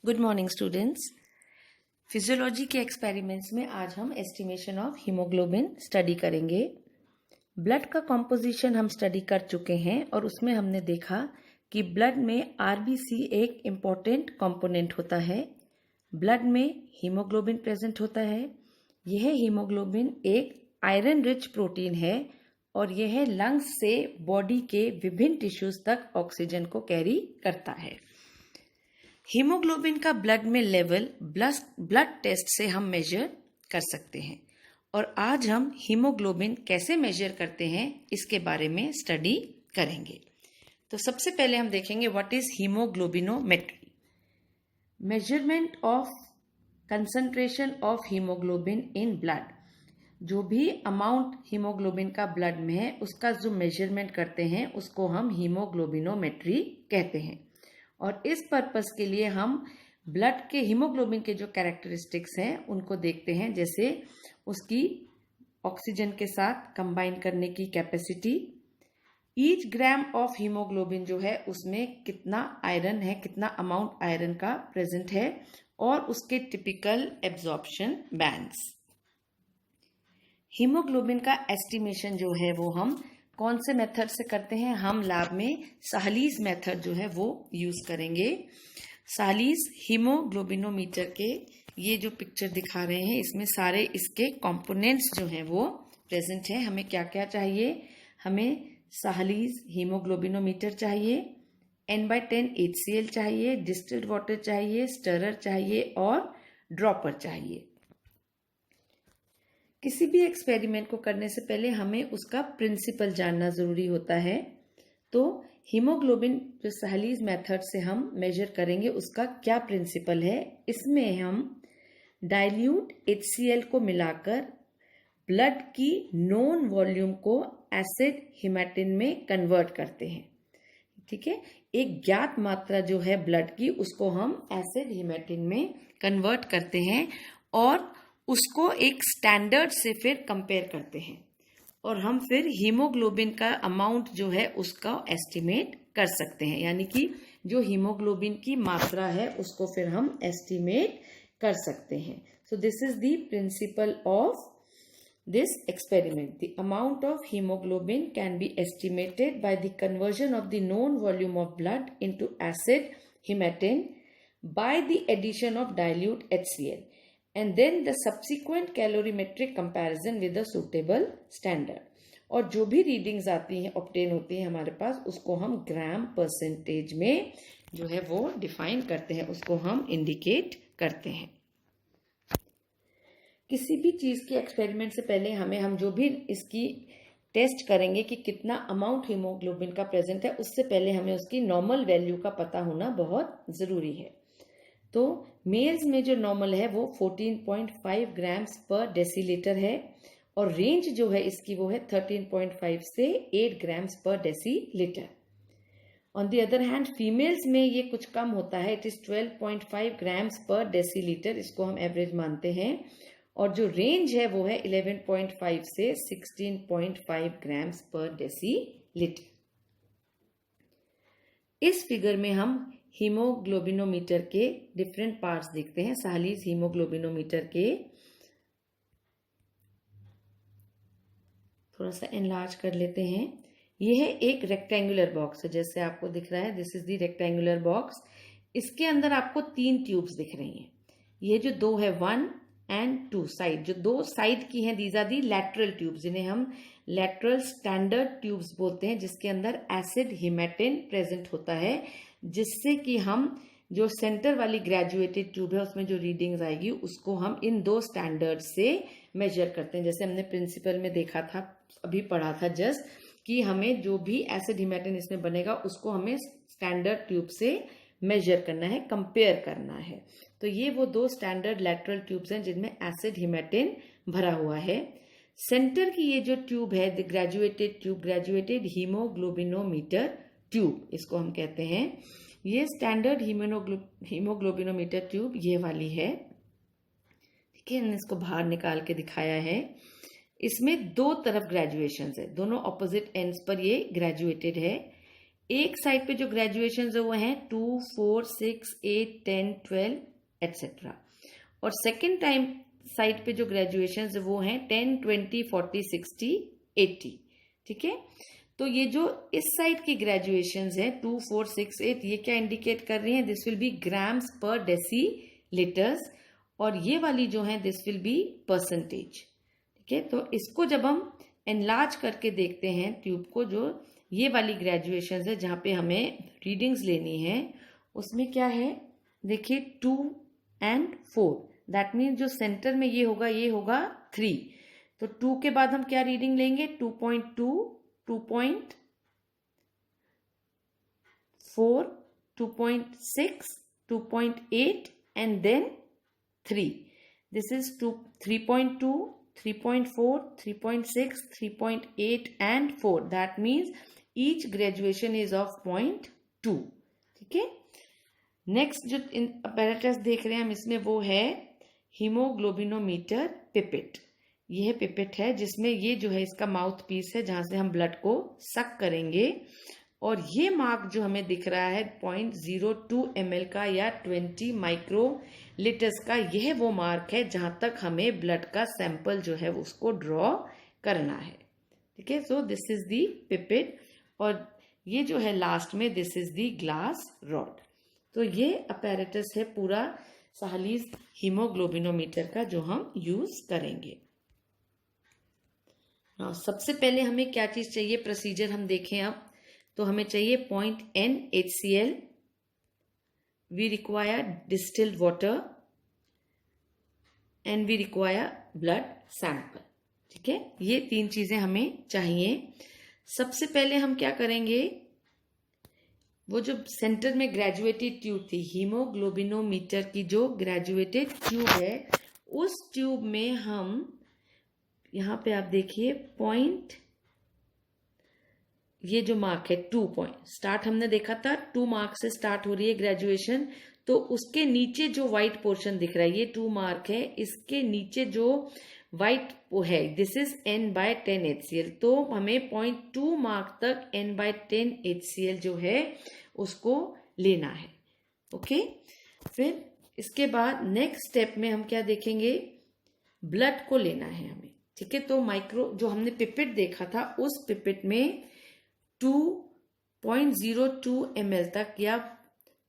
Good morning students. Physiology के experiments में आज हम एस्टिमेशन ऑफ हीमोग्लोबिन स्टडी करेंगे। ब्लड का कॉम्पोजिशन हम स्टडी कर चुके हैं और उसमें हमने देखा कि ब्लड में आरबीसी एक इम्पॉर्टेंट कंपोनेंट होता है। ब्लड में हीमोग्लोबिन प्रेजेंट होता है। यह हीमोग्लोबिन एक आयरन रिच प्रोटीन है और यह लंग्स से बॉडी के विभिन्न टिश्यूज तक ऑक्सीजन को कैरी करता है। हीमोग्लोबिन का ब्लड में लेवल ब्लड टेस्ट से हम मेजर कर सकते हैं और आज हम हीमोग्लोबिन कैसे मेजर करते हैं इसके बारे में स्टडी करेंगे। तो सबसे पहले हम देखेंगे what is haemoglobinometry. Measurement of concentration of haemoglobin in blood. जो भी अमाउंट हीमोग्लोबिन का ब्लड में है उसका जो मेजरमेंट करते हैं उसको हम हीमोग्लोबिनोमेट्री कहते हैं। और इस पर्पस के लिए हम ब्लड के हीमोग्लोबिन के जो कैरेक्टरिस्टिक्स हैं उनको देखते हैं, जैसे उसकी ऑक्सीजन के साथ कंबाइन करने की capacity, each gram of haemoglobin जो है उसमें कितना आयरन है, कितना अमाउंट आयरन का प्रेजेंट है और उसके टिपिकल एब्जॉर्प्शन बैंड्स। हीमोग्लोबिन का एस्टिमेशन जो है वो हम कौन से मेथड से करते हैं? हम लैब में साहलीज मेथड जो है वो यूज करेंगे। साहलीज हीमोग्लोबिनोमीटर के ये जो पिक्चर दिखा रहे हैं इसमें सारे इसके कंपोनेंट्स जो हैं वो प्रेजेंट हैं। हमें क्या क्या चाहिए? हमें साहलीज हीमोग्लोबिनोमीटर चाहिए, N/10 HCl चाहिए, डिस्टिल्ड वाटर चाहिए, स्टरर चाहिए और ड्रॉपर चाहिए। किसी भी एक्सपेरिमेंट को करने से पहले हमें उसका प्रिंसिपल जानना जरूरी होता है। तो हीमोग्लोबिन जो साहलीज मेथड से हम मेजर करेंगे उसका क्या प्रिंसिपल है? इसमें हम डाइल्यूट HCl को मिलाकर ब्लड की नोन वॉल्यूम को एसिड हिमेटिन में कन्वर्ट करते हैं। ठीक है, एक ज्ञात मात्रा जो है ब्लड की उसको हम एसिड हिमेटिन में कन्वर्ट करते हैं और उसको एक स्टैंडर्ड से फिर कंपेयर करते हैं और हम फिर हीमोग्लोबिन का अमाउंट जो है उसका एस्टिमेट कर सकते हैं। यानी कि जो हीमोग्लोबिन की मात्रा है उसको फिर हम एस्टिमेट कर सकते हैं। So this is the principle of this experiment. The amount of hemoglobin can be estimated by the conversion of the known volume of blood into acid hemetin by the addition of dilute HCl and then the subsequent calorimetric comparison with a suitable standard. और जो भी readings आती हैं obtain होती हैं हमारे पास उसको हम ग्राम परसेंटेज में जो है वो डिफाइन करते हैं, उसको हम इंडिकेट करते हैं। किसी भी चीज के एक्सपेरिमेंट से पहले हम जो भी इसकी टेस्ट करेंगे कि कितना अमाउंट हीमोग्लोबिन का प्रेजेंट है उससे पहले हमें उसकी नॉर्मल वैल्यू का पता होना बहुत जरूरी है। तो मेल्स में जो नॉर्मल है वो 14.5 ग्राम्स पर डेसीलीटर है और रेंज जो है इसकी वो है 13.5 से 8 ग्राम्स पर decilitre. On the other hand females में ये कुछ कम होता है, इट इज 12.5 ग्राम्स पर डेसीलीटर, इसको हम एवरेज मानते हैं और जो रेंज है वो है 11.5 से 16.5 ग्राम्स पर डेसीलीटर। इस फिगर में हम हीमोग्लोबिनोमीटर के डिफरेंट पार्ट्स देखते हैं। साहलीज हीमोग्लोबिनोमीटर के थोड़ा सा एनलार्ज कर लेते हैं। यह एक रेक्टेंगुलर बॉक्स है, जैसे आपको दिख रहा है, this is the rectangular box. इसके अंदर आपको 3 ट्यूब्स दिख रही हैं। ये जो 2 है 1 एंड 2 साइड, जो 2 साइड की हैं these are the lateral tubes, जिन्हें हम लैटरल स्टैंडर्ड ट्यूब्स बोलते हैं, जिसके अंदर एसिड हिमेटिन प्रेजेंट होता है, जिससे कि हम जो सेंटर वाली ग्रेजुएटेड ट्यूब है उसमें जो रीडिंग्स आएगी उसको हम इन 2 स्टैंडर्ड से मेजर करते हैं। जैसे हमने प्रिंसिपल में देखा था, अभी पढ़ा था जस्ट, कि हमें जो भी एसिड हिमेटिन इसमें बनेगा उसको हमें स्टैंडर्ड ट्यूब से मेजर करना है, कंपेयर करना है। तो ये वो 2 स्टैंडर्ड लैटरल ट्यूब्स हैं जिनमें एसिड हिमेटिन भरा हुआ है। सेंटर की ये जो ट्यूब है the graduated tube, graduated haemoglobinometer tube इसको हम कहते हैं। ये स्टैंडर्ड हीमोग्लोबिनोमीटर ट्यूब ये वाली है। ठीक है, मैंने इसको बाहर निकाल के दिखाया है। इसमें 2 तरफ ग्रेजुएशन है, दोनों ऑपोजिट एंड्स पर ये ग्रेजुएटेड है। एक साइड पे जो ग्रेजुएशन है वो हैं 2, 4, 6, 8, 10, 12 एटसेट्रा, और सेकेंड टाइम साइड पे जो ग्रेजुएशन है वो हैं 10, 20, 40, 60, 80। ठीक है, तो ये जो इस साइड की ग्रेजुएशन है 2, 4, 6, 8, ये क्या इंडिकेट कर रही हैं? दिस विल बी ग्राम्स पर डेसीलीटर्स, और ये वाली जो है दिस विल बी परसेंटेज। ठीक है, तो इसको जब हम एनलार्ज करके देखते हैं ट्यूब को, जो ये वाली ग्रेजुएशन है जहां पे हमें रीडिंग्स लेनी है, उसमें क्या है देखिए 2 and 4, दैट मीन्स जो सेंटर में ये होगा 3। तो 2 के बाद हम क्या रीडिंग लेंगे? 2.2, 2.4, 2.6, 2.8 and then 3. This is 3.2, 3.4, 3.6, 3.8 and 4. That means each graduation is of 0.2. ठीक है, नेक्स्ट जो apparatus देख रहे हैं हम इसमें वो है हीमोग्लोबिनोमीटर पिपेट। यह पिपेट है जिसमें ये जो है इसका माउथ पीस है जहां से हम ब्लड को सक करेंगे, और ये मार्क जो हमें दिख रहा है 0.02 ml का या 20 माइक्रोलीटर्स का, यह वो मार्क है जहां तक हमें ब्लड का सैंपल जो है उसको ड्रॉ करना है। ठीक है, so this is the pipette, और ये जो है लास्ट में this is the glass rod. तो ये अपैरेटस है पूरा साहलीज हीमोग्लोबिनोमीटर का जो हम यूज करेंगे। सबसे पहले हमें क्या चीज चाहिए, प्रोसीजर हम देखें अब, तो हमें चाहिए point NaCl, we require distilled water and we require blood sample. ठीक है, ये 3 चीजें हमें चाहिए। सबसे पहले हम क्या करेंगे, वो जो सेंटर में ग्रेजुएटेड ट्यूब थी, हीमोग्लोबिनोमीटर की जो ग्रेजुएटेड ट्यूब है, उस ट्यूब में हम यहां पे आप देखिए पॉइंट, ये जो मार्क है 2 पॉइंट, स्टार्ट हमने देखा था 2 मार्क से स्टार्ट हो रही है ग्रेजुएशन, तो उसके नीचे जो व्हाइट पोर्शन दिख रहा है ये 2 मार्क है, इसके नीचे जो व्हाइट है दिस इज N/10 HCl, तो हमें 0.2 मार्क तक N/10 HCl जो है उसको लेना है। ओके, फिर इसके बाद नेक्स्ट स्टेप में हम क्या देखेंगे, ब्लड को लेना है हमें। ठीक है, तो माइक्रो जो हमने पिपेट देखा था उस पिपेट में 2.02 ml तक या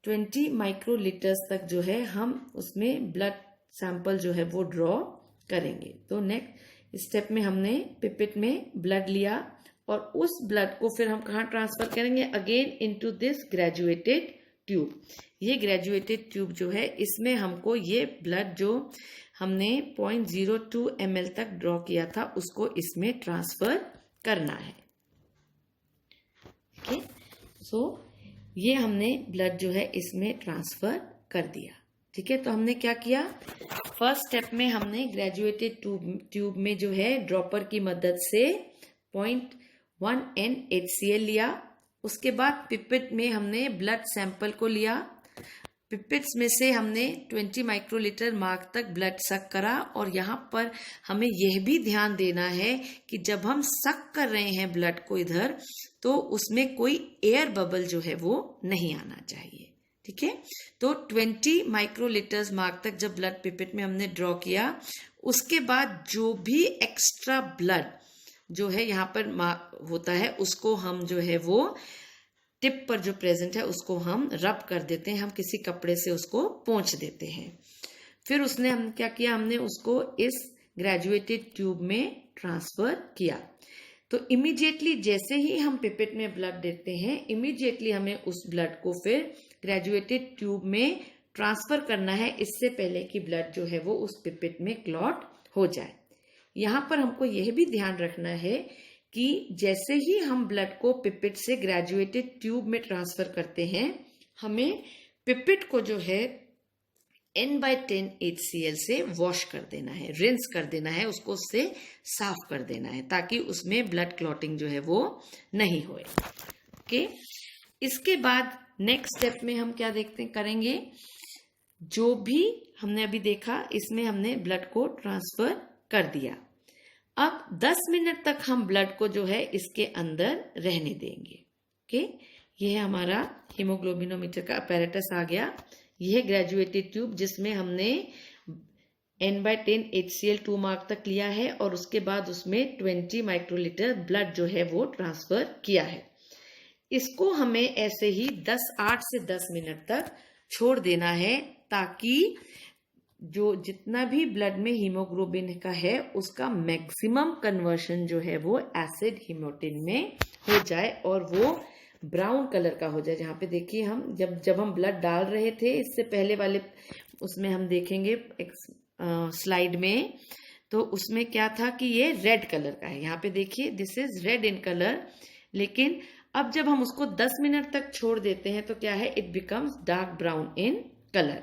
20 माइक्रोलीटर्स तक जो है हम उसमें ब्लड सैंपल जो है वो ड्रॉ करेंगे। तो नेक्स्ट स्टेप में हमने पिपेट में ब्लड लिया, और उस ब्लड को फिर हम कहाँ ट्रांसफर करेंगे, again into this graduated tube. ये ग्रेजुएटेड ट्यूब जो है इसमें हमको ये ब्लड जो हमने 0.02 ml तक ड्रॉ किया था उसको इसमें ट्रांसफर करना है। ठीक है, सो ये हमने ब्लड जो है इसमें ट्रांसफर कर दिया। ठीक है, तो हमने क्या किया, फर्स्ट स्टेप में हमने ग्रेजुएटेड ट्यूब में जो है ड्रॉपर की मदद से 0.1 NaCl लिया, उसके बाद पिपेट में हमने ब्लड सैंपल को लिया, पिपेट्स में से हमने 20 माइक्रोलीटर मार्क तक ब्लड सक करा, और यहाँ पर हमें यह भी ध्यान देना है कि जब हम सक कर रहे हैं ब्लड को इधर, तो उसमें कोई एयर बबल जो है वो नहीं आना चाहिए। ठीक है, तो 20 माइक्रोलीटर्स मार्क तक जब ब्लड पिपेट में हमने ड्रॉ किया, उसके बाद जो भी एक्स्ट्रा ब्लड जो है यहाँ पर होता है उसको हम जो है वो टिप पर जो प्रेजेंट है उसको हम रब कर देते हैं, हम किसी कपड़े से उसको पोंछ देते हैं। फिर उसने हम क्या किया, हमने उसको इस ग्रेजुएटेड ट्यूब में ट्रांसफर किया। तो इमीडिएटली जैसे ही हम पिपेट में ब्लड देते हैं, इमीडिएटली हमें उस ब्लड को फिर ग्रेजुएटेड ट्यूब में ट्रांसफर करना है, इससे पहले कि ब्लड जो है वो उस पिपेट में क्लॉट हो जाए। यहाँ पर हमको यह भी ध्यान रखना है कि जैसे ही हम ब्लड को पिपेट से ग्रेजुएटेड ट्यूब में ट्रांसफर करते हैं, हमें पिपेट को जो है N/10 HCl से वॉश कर देना है, रिंस कर देना है, उसको उससे साफ कर देना है ताकि उसमें ब्लड क्लॉटिंग जो है वो नहीं होए। ओके, इसके बाद नेक्स्ट स्टेप में हम क्या करेंगे, जो भी हमने अभी देखा इसमें हमने ब्लड को ट्रांसफर कर दिया। अब 10 मिनट तक हम ब्लड को जो है इसके अंदर रहने देंगे। ओके, ये है हमारा हीमोग्लोबिनोमीटर का अपैरेटस आ गया। यह है ग्रेजुएटेड ट्यूब जिसमें हमने N/10 HCl 2 मार्क तक लिया है और उसके बाद उसमें 20 माइक्रोलीटर ब्लड जो है वो ट्रांसफर किया है। इसको हमें ऐसे ही 8 से 10 मिनट तक छोड़ देना है ताकि जो जितना भी ब्लड में हीमोग्लोबिन का है उसका मैक्सिमम कन्वर्शन जो है वो एसिड हीमोटिन में हो जाए और वो ब्राउन कलर का हो जाए। जहाँ पे देखिए हम जब हम ब्लड डाल रहे थे इससे पहले वाले उसमें हम देखेंगे एक स्लाइड में, तो उसमें क्या था कि ये रेड कलर का है। यहाँ पे देखिए this is red in colour, लेकिन अब जब हम उसको 10 मिनट तक छोड़ देते हैं तो क्या है, it becomes dark brown in colour.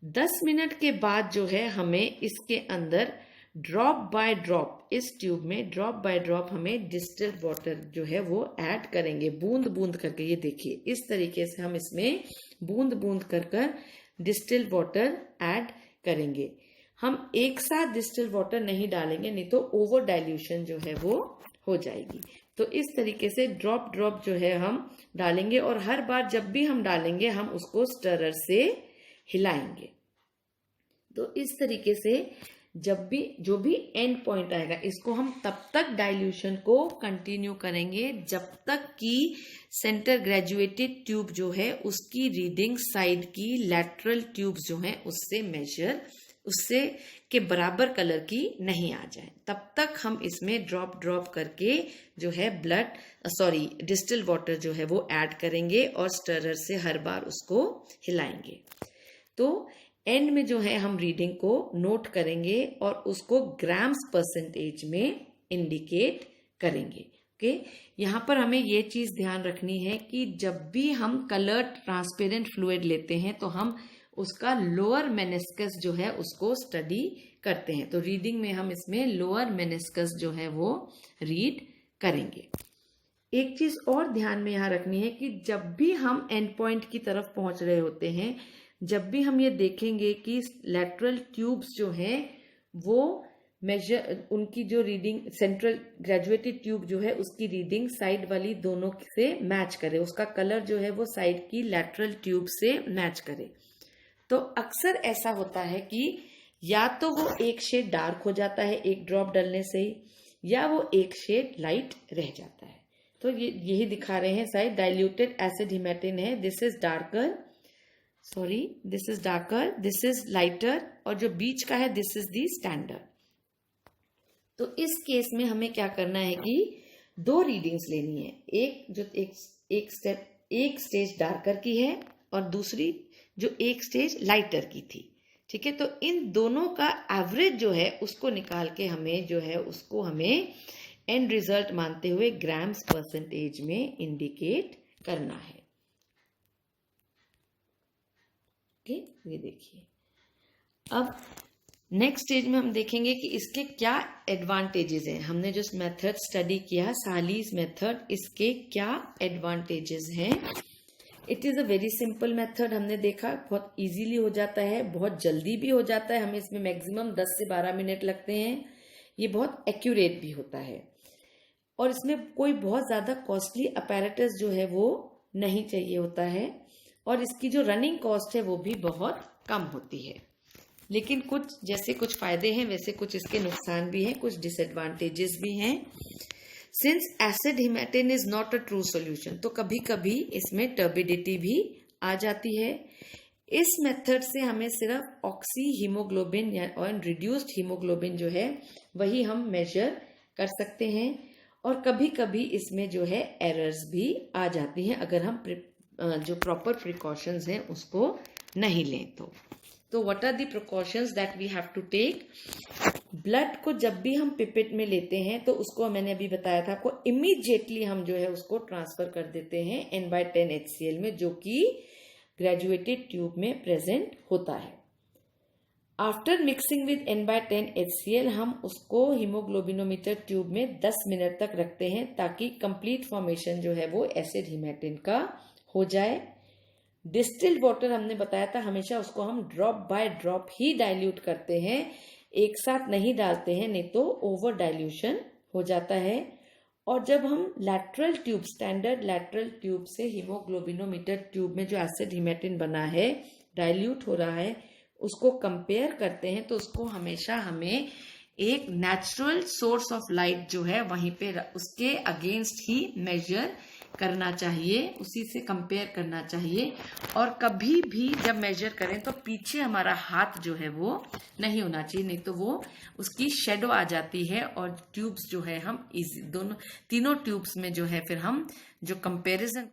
10 minute के बाद जो है हमें इसके अंदर ड्रॉप बाय ड्रॉप, इस ट्यूब में ड्रॉप बाय ड्रॉप हमें डिस्टिल्ड वाटर जो है वो ऐड करेंगे, बूंद बूंद करके। ये देखिए इस तरीके से हम इसमें बूंद बूंद कर डिस्टिल्ड वाटर ऐड करेंगे। हम एक साथ डिस्टिल्ड वाटर नहीं डालेंगे, नहीं तो ओवर डाइल्यूशन जो है वो हो जाएगी। तो इस तरीके से ड्रॉप ड्रॉप जो है हम डालेंगे और हर बार जब भी हम डालेंगे हम उसको स्टरर से हिलाएंगे। तो इस तरीके से जब भी जो भी एंड पॉइंट आएगा इसको हम तब तक डाइल्यूशन को कंटिन्यू करेंगे जब तक कि सेंटर ग्रेजुएटेड ट्यूब जो है उसकी रीडिंग साइड की लैटरल ट्यूब्स जो है उससे के बराबर कलर की नहीं आ जाए। तब तक हम इसमें ड्रॉप ड्रॉप करके जो है डिस्टिल वाटर जो है वो ऐड करेंगे और स्टरर से हर बार उसको हिलाएंगे। तो एंड में जो है हम रीडिंग को नोट करेंगे और उसको ग्राम्स परसेंटेज में इंडिकेट करेंगे। ओके, यहाँ पर हमें ये चीज ध्यान रखनी है कि जब भी हम कलर्ड ट्रांसपेरेंट फ्लूइड लेते हैं तो हम उसका लोअर मेनिस्कस जो है उसको स्टडी करते हैं। तो रीडिंग में हम इसमें लोअर मेनिस्कस जो है वो रीड करेंगे। एक चीज और ध्यान में यहाँ रखनी है कि जब भी हम एंड पॉइंट की तरफ पहुंच रहे होते हैं, जब भी हम ये देखेंगे कि लैटरल ट्यूब्स जो हैं वो मेजर उनकी जो रीडिंग सेंट्रल ग्रेजुएटेड ट्यूब जो है उसकी रीडिंग साइड वाली दोनों से मैच करे, उसका कलर जो है वो साइड की लैटरल ट्यूब से मैच करे। तो अक्सर ऐसा होता है कि या तो वो एक शेड डार्क हो जाता है एक ड्रॉप डालने से ही, या वो एक शेड लाइट रह जाता है। तो ये यही दिखा रहे हैं साइड डाइल्यूटेड एसिड हिमेटिन है, this is darker, this is darker, this is lighter, और जो बीच का है दिस इज दी स्टैंडर्ड। तो इस केस में हमें क्या करना है कि दो रीडिंग्स लेनी है, एक स्टेज डार्कर की है और दूसरी जो एक स्टेज लाइटर की थी। ठीक है, तो इन दोनों का एवरेज जो है उसको निकाल के हमें एंड रिजल्ट मानते हुए ग्राम्स परसेंटेज में इंडिकेट करना है। ये देखिए, अब नेक्स्ट स्टेज में हम देखेंगे कि इसके क्या एडवांटेजेस हैं। हमने जो मेथड स्टडी किया सालीज मेथड, इसके क्या एडवांटेजेस हैं। It is a very simple method, हमने देखा बहुत इजीली हो जाता है, बहुत जल्दी भी हो जाता है, हमें इसमें मैक्सिमम 10 से 12 मिनट लगते हैं। ये बहुत एक्यूरेट भी होता है और इसमें कोई बहुत ज्यादा कॉस्टली अपैरेटस जो है वो नहीं चाहिए होता है और इसकी जो रनिंग कॉस्ट है वो भी बहुत कम होती है। लेकिन कुछ फायदे हैं वैसे कुछ इसके नुकसान भी हैं, कुछ डिसएडवांटेजेस भी हैं। Since acid haematin is not a true solution, तो कभी कभी इसमें टर्बिडिटी भी आ जाती है। इस मेथड से हमें सिर्फ ऑक्सी हीमोग्लोबिन और रिड्यूस्ड हीमोग्लोबिन जो है वही हम मेजर कर सकते हैं और कभी कभी इसमें जो है एरर्स भी आ जाती हैं अगर हम जो प्रॉपर प्रिकॉशंस हैं उसको नहीं लें तो what are the precautions that we have to take. Blood को जब भी हम पिपेट में लेते हैं तो उसको मैंने अभी बताया था आपको, इमीडिएटली हम जो है उसको ट्रांसफर कर देते हैं N/10 HCl में जो कि ग्रेजुएटेड ट्यूब में प्रेजेंट होता है। After mixing with N/10 HCl हम उसको हीमोग्लोबिनोमीटर ट्यूब में 10 मिनट तक रखते हैं ताकि कंप्लीट फॉर्मेशन जो है वो एसिड हिमेटिन का हो जाए। डिस्टिल्ड वाटर हमने बताया था हमेशा उसको हम drop by drop he dilute करते हैं, एक साथ नहीं डालते हैं, नहीं तो ओवर डाइल्यूशन हो जाता है। और जब हम lateral tube, standard lateral tube से हीमोग्लोबिनोमीटर ट्यूब में जो एसिड हिमेटिन बना है, डाइल्यूट हो रहा है, उसको कंपेयर करते हैं तो उसको हमेशा हमें एक नेचुरल सोर्स ऑफ लाइट जो है वहीं पे उसके अगेंस्ट ही मेजर करना चाहिए, उसी से कंपेयर करना चाहिए। और कभी भी जब मेजर करें तो पीछे हमारा हाथ जो है वो नहीं होना चाहिए, नहीं तो वो उसकी शेडो आ जाती है और ट्यूब्स जो है हम तीनों ट्यूब्स में जो है फिर हम जो कंपेरिजन